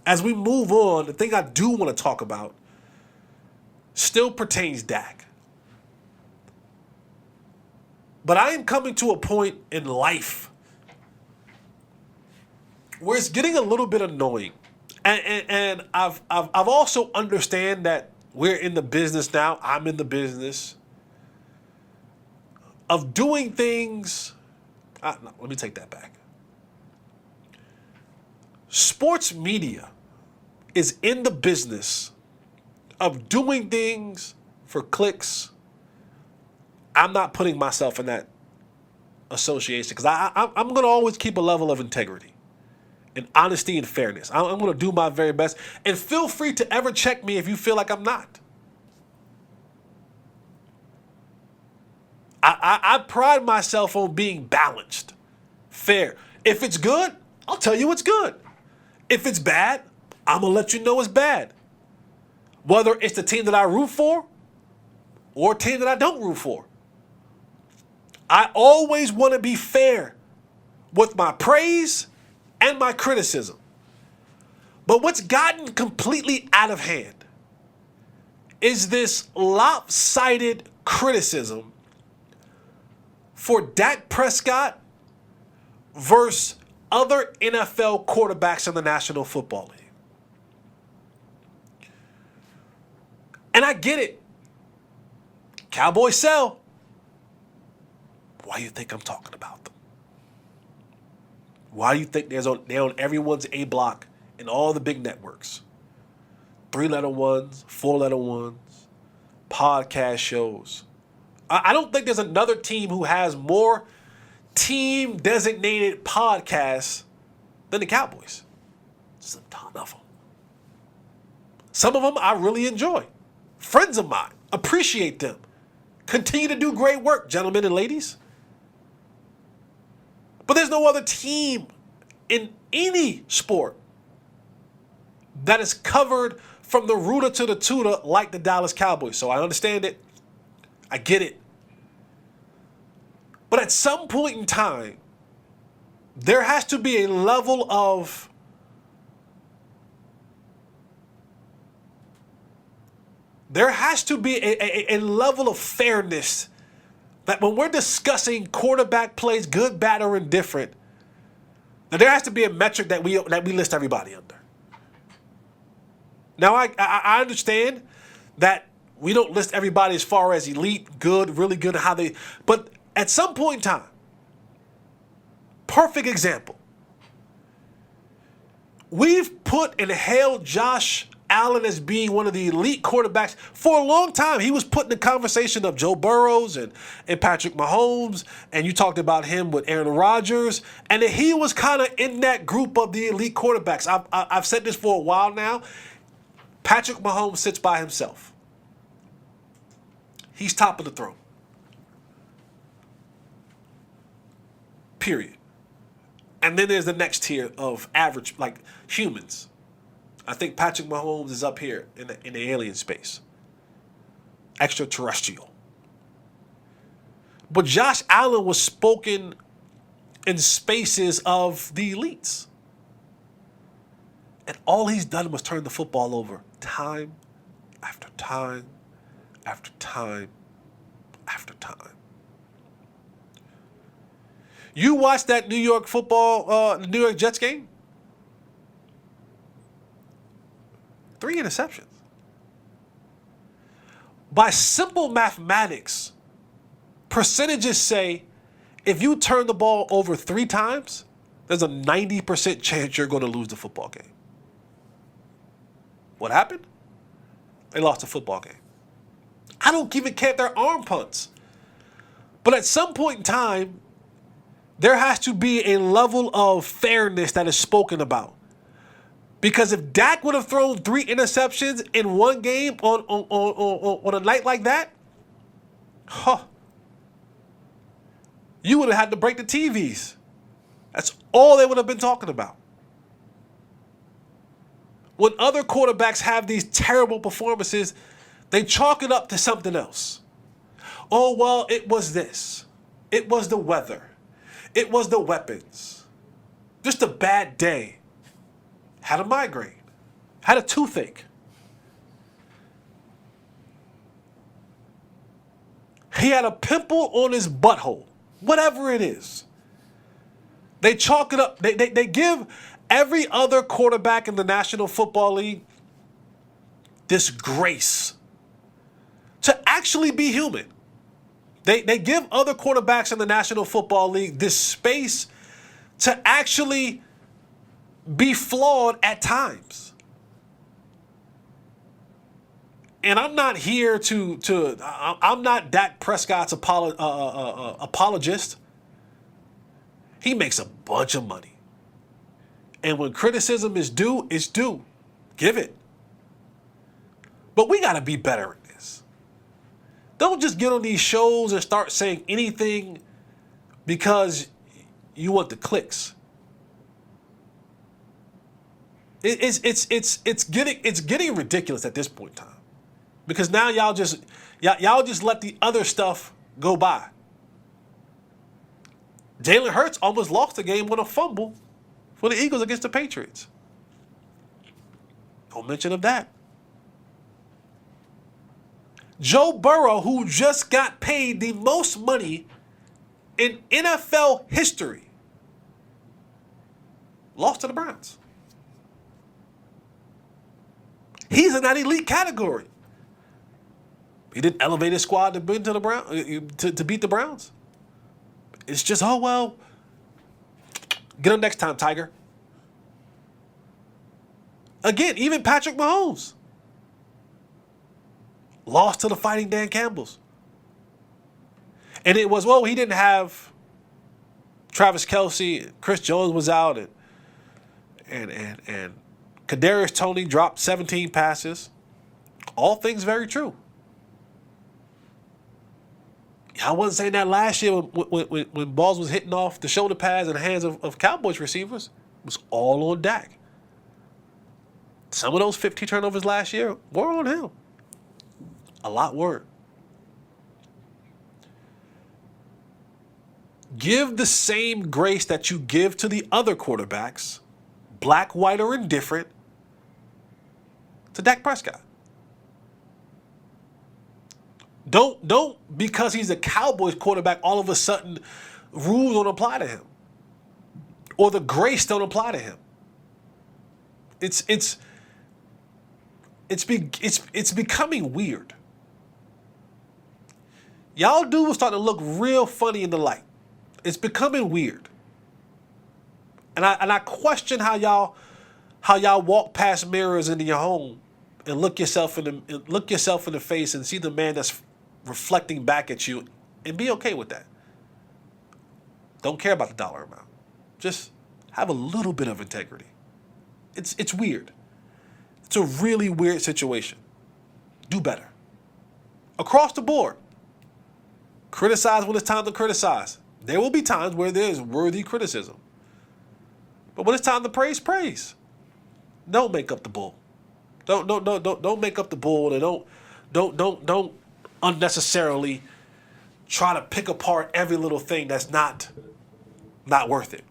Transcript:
as we move on, the thing I do want to talk about still pertains Dak. But I am coming to a point in life where it's getting a little bit annoying. And I've also understand that we're in the business now. I'm in the business of doing things. No, let me take that back. Sports media is in the business of doing things for clicks. I'm not putting myself in that association because I'm going to always keep a level of integrity and honesty and fairness. I'm going to do my very best. And feel free to ever check me if you feel like I'm not. I pride myself on being balanced, fair. If it's good, I'll tell you it's good. If it's bad, I'm going to let you know it's bad. Whether it's the team that I root for or a team that I don't root for. I always want to be fair with my praise and my criticism. But what's gotten completely out of hand is this lopsided criticism for Dak Prescott versus other NFL quarterbacks in the National Football League. And I get it. Cowboys sell. Why do you think I'm talking about them? Why do you think they're on everyone's A block in all the big networks? 3-letter ones, 4-letter ones, podcast shows. I don't think there's another team who has more team-designated podcasts than the Cowboys. There's a ton of them. Some of them I really enjoy. Friends of mine. Appreciate them. Continue to do great work, gentlemen and ladies. But there's no other team in any sport that is covered from the rooter to the tutor like the Dallas Cowboys. So I understand it. I get it. But at some point in time, there has to be a level of a level of fairness that when we're discussing quarterback plays, good, bad, or indifferent, that there has to be a metric that we list everybody under. Now, I understand that we don't list everybody as far as elite, good, really good, but at some point in time, perfect example, we've put and hailed Josh Allen as being one of the elite quarterbacks for a long time. He was put in the conversation of Joe Burrows and Patrick Mahomes, and you talked about him with Aaron Rodgers, and that he was kind of in that group of the elite quarterbacks. I've said this for a while now. Patrick Mahomes sits by himself. He's top of the throne. Period. And then there's the next tier of average, like humans. I think Patrick Mahomes is up here in the alien space. Extraterrestrial. But Josh Allen was spoken in spaces of the elites. And all he's done was turn the football over time after time after time after time. You watched that New York New York Jets game? 3 interceptions. By simple mathematics, percentages say if you turn the ball over 3 times, there's a 90% chance you're going to lose the football game. What happened? They lost the football game. I don't even care if they're arm punts. But at some point in time, there has to be a level of fairness that is spoken about. Because if Dak would have thrown 3 interceptions in one game on a night like that, you would have had to break the TVs. That's all they would have been talking about. When other quarterbacks have these terrible performances, they chalk it up to something else. Oh, well, it was this. It was the weather. It was the weapons. Just a bad day. Had a migraine. Had a toothache. He had a pimple on his butthole. Whatever it is. They chalk it up. They give every other quarterback in the National Football League this grace to actually be human. They give other quarterbacks in the National Football League this space to actually be flawed at times. And I'm not here I'm not Dak Prescott's apologist. He makes a bunch of money. And when criticism is due, it's due. Give it. But we got to be better at this. Don't just get on these shows and start saying anything because you want the clicks. It's getting ridiculous at this point in time. Because now y'all just let the other stuff go by. Jalen Hurts almost lost the game with a fumble for the Eagles against the Patriots. No mention of that. Joe Burrow, who just got paid the most money in NFL history, lost to the Browns. He's in that elite category. He didn't elevate his squad to beat the Browns. It's just, oh, well, get him next time, Tiger. Again, even Patrick Mahomes lost to the Fighting Dan Campbells. And it was, well, he didn't have Travis Kelce, Chris Jones was out, and Kadarius Toney dropped 17 passes. All things very true. I wasn't saying that last year when balls was hitting off the shoulder pads in the hands of Cowboys receivers. It was all on Dak. Some of those 50 turnovers last year were on him. A lot were. Give the same grace that you give to the other quarterbacks, black, white, or indifferent, to Dak Prescott. Don't because he's a Cowboys quarterback, all of a sudden rules don't apply to him. Or the grace don't apply to him. It's becoming weird. Y'all dudes are starting to look real funny in the light. It's becoming weird. And I question how y'all walk past mirrors into your home and look yourself in the face and see the man that's reflecting back at you and be okay with that. Don't care about the dollar amount. Just have a little bit of integrity. It's weird. It's a really weird situation. Do better. Across the board. Criticize when it's time to criticize. There will be times where there's worthy criticism. But when it's time to praise, praise. Don't make up the bull. Don't make up the bull, and don't unnecessarily try to pick apart every little thing that's not worth it.